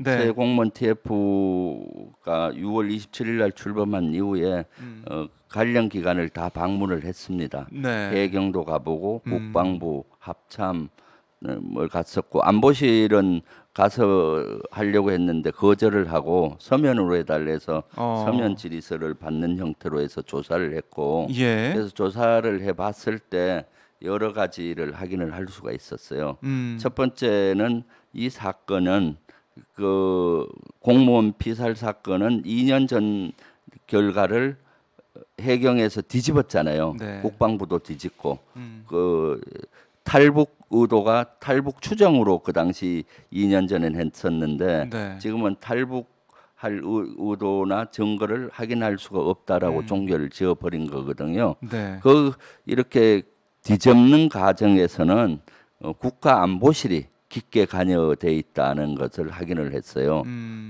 새 네. 공무원 TF가 6월 27일 날 출범한 이후에 관련 기관을 다 방문을 했습니다. 네. 해경도 가보고 음. 국방부, 합참 뭘 갔었고 안보실은 가서 하려고 했는데 거절을 하고 서면으로 해달래서 서면 어. 질의서를 받는 형태로 해서 조사를 했고 예. 그래서 조사를 해봤을 때 여러 가지를 확인을 할 수가 있었어요. 음. 첫 번째는 이 사건은 그 공무원 피살 사건은 2년 전 결과를 해경에서 뒤집었잖아요. 네. 국방부도 뒤집고 음. 그 탈북 의도가 탈북 추정으로 그 당시 2년 전엔 했었는데 네. 지금은 탈북할 의도나 증거를 확인할 수가 없다라고 음. 종결을 지어버린 거거든요. 네. 그 이렇게 뒤집는 과정에서는 국가안보실이 깊게 관여돼 있다는 것을 확인을 했어요.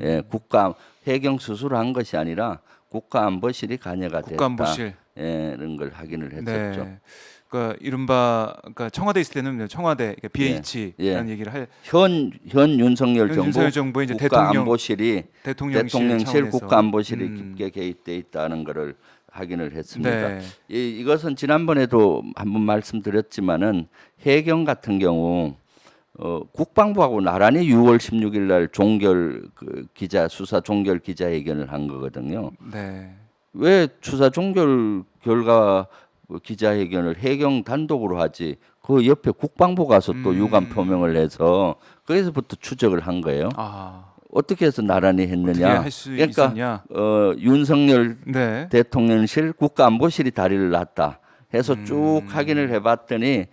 예, 음. 해경 스스로 한 것이 아니라 국가안보실이 관여가 됐다. 국가안보실. 예, 이런 걸 확인을 했었죠. 네. 그러니까 이른바 그러니까 청와대 있을 때는 청와대 그러니까 예, 예. BH라는 얘기를 할 현 윤석열 정부 윤석열 정부의 이제 국가안보실이 대통령실 대통령실 차원에서 국가안보실이 깊게 개입돼 있다는 것을 확인을 했습니다. 네. 이것은 지난번에도 한번 말씀드렸지만은 해경 같은 경우 국방부하고 나란히 6월 16일 날 수사 종결 기자회견을 한 거거든요. 네. 왜 수사 종결 결과 기자회견을 해경 단독으로 하지? 그 옆에 국방부 가서 또 유감 표명을 해서 거기서부터 추적을 한 거예요. 아. 어떻게 해서 나란히 어떻게 했느냐? 할 수 그러니까 있었냐? 윤석열 네. 대통령실 국가안보실이 다리를 놨다 해서 쭉 확인을 음. 해봤더니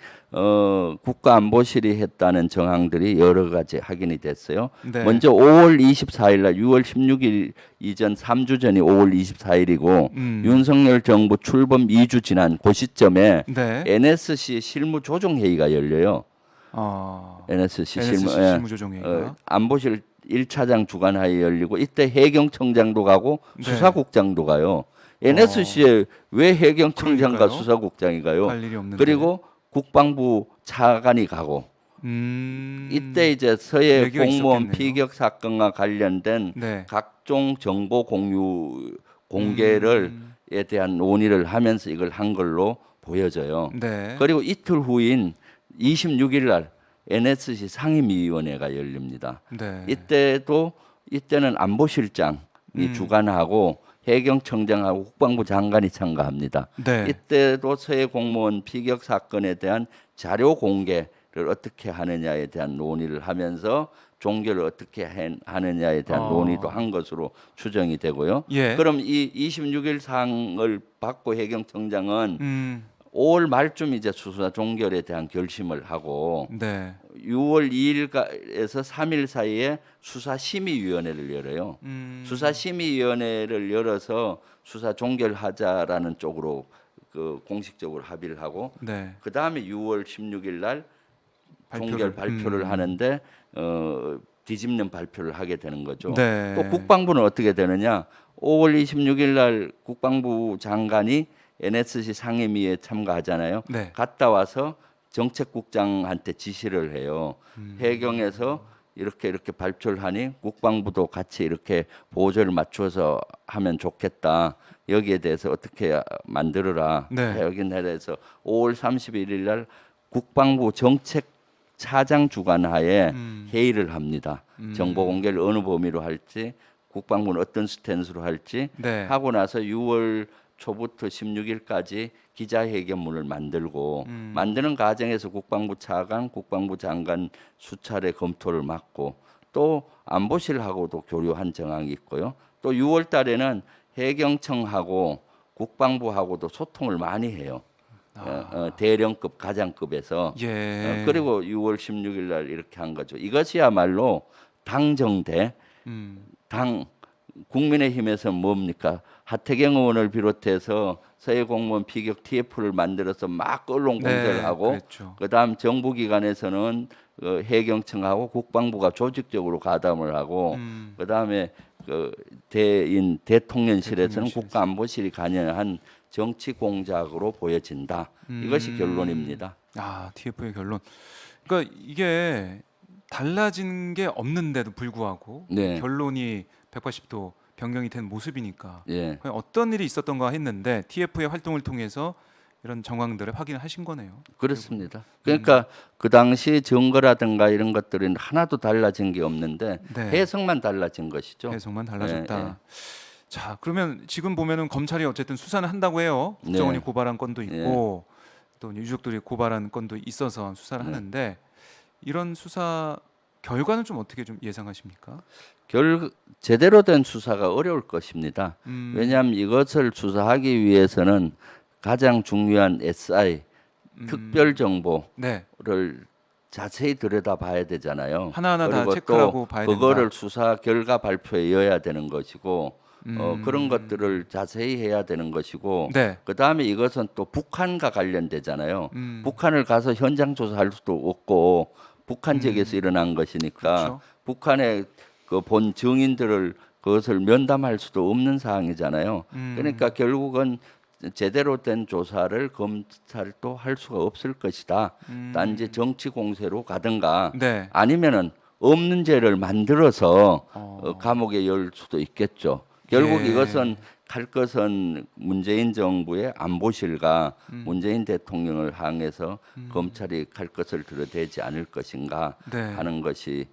국가안보실이 했다는 정황들이 여러 가지 확인이 됐어요. 네. 먼저 5월 24일 날 6월 16일 이전 3주 전이 5월 24일이고 윤석열 정부 출범 2주 지난 그 시점에 네. NSC 실무 조정 회의가 열려요. 어. NSC NSC 예. 실무조정회의가. 안보실 1차장 주관하에 열리고 이때 해경청장도 가고 네. 수사국장도 가요. NSC에 왜 해경청장과 그러니까요. 수사국장이 가요? 갈 일이 없는데. 그리고 국방부 차관이 가고 이때 이제 서해 얘기가 공무원 있었겠네요. 피격 사건과 관련된 네. 각종 정보 공개를 에 대한 논의를 하면서 이걸 한 걸로 보여져요. 네. 그리고 이틀 후인 26일 날 NSC 상임위원회가 열립니다. 네. 이때는 안보실장이 주관하고 해경청장하고 국방부 장관이 참가합니다. 네. 이때도 서해 공무원 피격 사건에 대한 자료 공개를 어떻게 하느냐에 대한 논의를 하면서 종결을 어떻게 하느냐에 대한 논의도 한 것으로 추정이 되고요. 예. 그럼 이 26일 상을 받고 해경청장은 음. 5월 말쯤 이제 수사 종결에 대한 결심을 하고 네. 6월 2일에서 3일 사이에 수사심의위원회를 열어요. 수사심의위원회를 열어서 수사 종결하자라는 쪽으로 공식적으로 합의를 하고 네. 그 다음에 6월 16일 날 종결 발표를 발표를 하는데 뒤집는 발표를 하게 되는 거죠. 네. 또 국방부는 어떻게 되느냐? 5월 26일 날 국방부 장관이 NSC 상임위에 참가하잖아요. 네. 갔다 와서 정책국장한테 지시를 해요. 해경에서 이렇게 발표를 하니 국방부도 같이 이렇게 보조를 맞춰서 하면 좋겠다. 여기에 대해서 어떻게 만들어라. 네. 여기에 대해서 5월 31일 날 국방부 정책 차장 주관하에 회의를 합니다. 정보 공개를 어느 범위로 할지, 국방부는 어떤 스탠스로 할지 네. 하고 나서 6월 초부터 16일까지 기자회견문을 만들고 만드는 과정에서 국방부 차관, 국방부 장관 수차례 검토를 맡고 또 안보실하고도 교류한 정황이 있고요. 또 6월 달에는 해경청하고 국방부하고도 소통을 많이 해요. 대령급, 가장급에서 예. 그리고 6월 16일 날 이렇게 한 거죠. 이것이야말로 당정대 당 국민의힘에서 뭡니까? 하태경 의원을 비롯해서 서해 공무원 피격 TF를 만들어서 막 언론 공개를 네. 하고 그랬죠. 그다음 정부기관에서는 해경청하고 국방부가 조직적으로 가담을 하고 그다음에 대통령실에서는 국가안보실이 관여한 정치 공작으로 보여진다. 이것이 결론입니다. 아, TF의 결론. 그러니까 이게 달라진 게 없는데도 불구하고 네. 결론이 180도 변경이 된 모습이니까 예. 과연 어떤 일이 있었던가 했는데 TF의 활동을 통해서 이런 정황들을 확인하신 거네요. 그렇습니다. 그러니까 그 당시 증거라든가 이런 것들은 하나도 달라진 게 없는데 네. 해석만 달라진 것이죠. 해석만 달라졌다. 예, 예. 자, 그러면 지금 보면은 검찰이 어쨌든 수사는 한다고 해요. 국정원이 네. 고발한 건도 있고 또 유족들이 고발한 건도 있어서 수사를 네. 하는데 이런 수사 결과는 좀 어떻게 좀 예상하십니까? 제대로 된 수사가 어려울 것입니다. 음, 왜냐하면 이것을 수사하기 위해서는 가장 중요한 SI 특별 정보를 네. 자세히 들여다봐야 되잖아요. 하나하나 다 그리고 체크하고 또 봐야 그거를 된다. 수사 결과 발표에 이어야 되는 것이고 그런 음, 것들을 자세히 해야 되는 것이고 네. 그 다음에 이것은 또 북한과 관련되잖아요. 음, 북한을 가서 현장 조사할 수도 없고 북한 지역에서 일어난 것이니까 그렇죠. 북한의 그 본 증인들을 그것을 면담할 수도 없는 사항이잖아요. 그러니까 결국은 제대로 된 조사를 검찰도 할 수가 없을 것이다. 단지 정치 공세로 가든가 네. 아니면은 없는 죄를 만들어서 어. 감옥에 열 수도 있겠죠. 결국 예. 이것은 갈 것은 문재인 정부의 안보실과 문재인 대통령을 향해서 검찰이 갈 것을 들여대지 않을 것인가 네. 하는 것이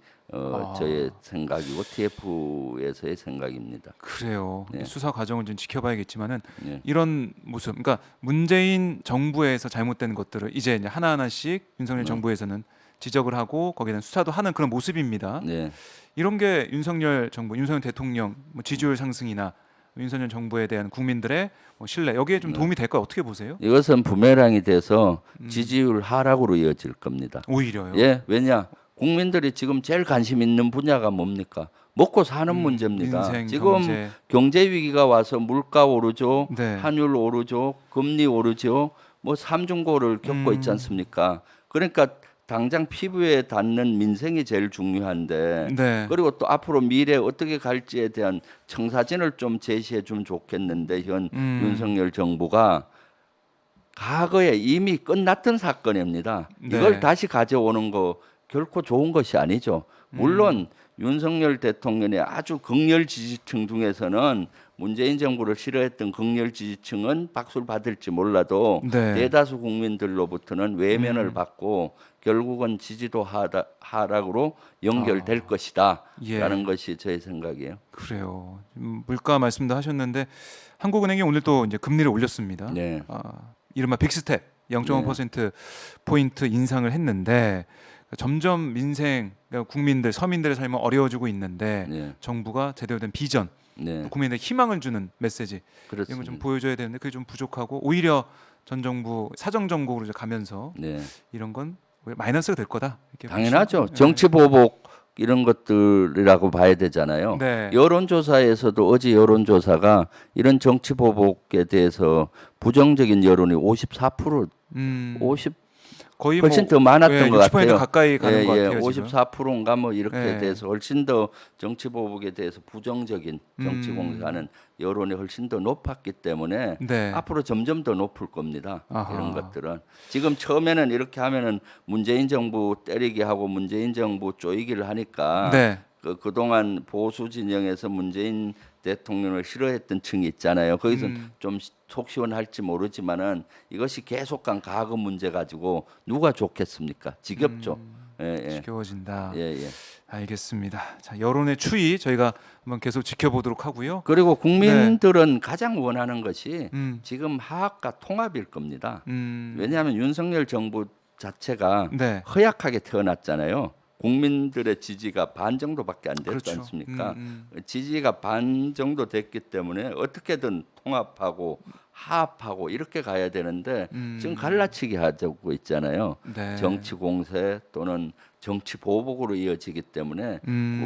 저의 생각이고 TF에서의 생각입니다. 그래요. 네. 수사 과정을 좀 지켜봐야겠지만은 네. 이런 모습, 그러니까 문재인 정부에서 잘못된 것들을 이제 하나하나씩 윤석열 정부에서는 지적을 하고 거기에 대한 수사도 하는 그런 모습입니다. 네. 이런 게 윤석열 정부, 윤석열 대통령 뭐 지지율 상승이나 윤석열 정부에 대한 국민들의 뭐 신뢰 여기에 좀 도움이 될까 어떻게 보세요? 이것은 부메랑이 돼서 지지율 하락으로 이어질 겁니다. 오히려요. 예, 왜냐? 국민들이 지금 제일 관심 있는 분야가 뭡니까? 먹고 사는 문제입니다. 민생, 지금 경제. 경제 위기가 와서 물가 오르죠, 네. 환율 오르죠, 금리 오르죠, 뭐 삼중고를 겪고 있지 않습니까? 그러니까 당장 피부에 닿는 민생이 제일 중요한데 네. 그리고 또 앞으로 미래 어떻게 갈지에 대한 청사진을 좀 제시해 주면 좋겠는데 현 윤석열 정부가 과거에 이미 끝났던 사건입니다. 네. 이걸 다시 가져오는 거 결코 좋은 것이 아니죠. 물론 윤석열 대통령의 아주 극렬 지지층 중에서는 문재인 정부를 싫어했던 극렬 지지층은 박수를 받을지 몰라도 네. 대다수 국민들로부터는 외면을 받고 결국은 지지도 하락으로 연결될 것이다. 예. 라는 것이 저의 생각이에요. 그래요. 물가 말씀도 하셨는데 한국은행이 오늘 또 이제 금리를 올렸습니다. 네. 이른바 빅스텝 0.5% 포인트 인상을 했는데 점점 민생 그러니까 국민들 서민들의 삶은 어려워지고 있는데 네. 정부가 제대로 된 비전, 네. 국민들의 희망을 주는 메시지 이런 걸 그렇습니다. 좀 보여줘야 되는데 그게 좀 부족하고 오히려 전 정부 사정 정국으로 이제 가면서 네. 이런 건 오히려 마이너스가 될 거다. 이렇게 당연하죠. 보시면- 정치 보복 이런 것들이라고 봐야 되잖아요. 네. 여론조사에서도 어제 여론조사가 이런 정치 보복에 대해서 부정적인 여론이 54%, 음, 50 거의 훨씬 뭐, 더 많았던 것 60% 같아요. 가까이 가는 것 같아요. 지금. 54%인가 뭐 이렇게 예. 돼서 훨씬 더 정치 보복에 대해서 부정적인 정치 공세하는 여론이 훨씬 더 높았기 때문에 네. 앞으로 점점 더 높을 겁니다. 아하. 이런 것들은 지금 처음에는 이렇게 하면은 문재인 정부 때리게 하고 문재인 정부 쪼이기를 하니까 네. 그동안 보수 진영에서 문재인 대통령을 싫어했던 층이 있잖아요. 거기서 좀 속 시원할지 모르지만은 이것이 계속 간 과거 문제 가지고 누가 좋겠습니까? 지겹죠. 예, 예. 지겨워진다. 예, 예. 알겠습니다. 자, 여론의 추이 저희가 한번 계속 지켜보도록 하고요. 그리고 국민들은 가장 원하는 것이 음, 지금 화합과 통합일 겁니다. 음, 왜냐하면 윤석열 정부 자체가 네. 허약하게 태어났잖아요. 국민들의 지지가 반 정도밖에 안 됐지 그렇죠. 않습니까? 지지가 반 정도 됐기 때문에 어떻게든 통합하고 화합하고 이렇게 가야 되는데 지금 갈라치기 하고 있잖아요. 네. 정치 공세 또는 정치 보복으로 이어지기 때문에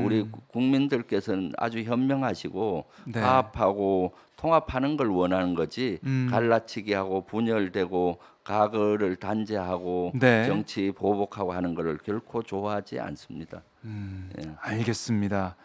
우리 국민들께서는 아주 현명하시고 네. 화합하고 통합하는 걸 원하는 거지 갈라치기하고 분열되고 과거를 단죄하고 네. 정치 보복하고 하는 것을 결코 좋아하지 않습니다. 예. 알겠습니다.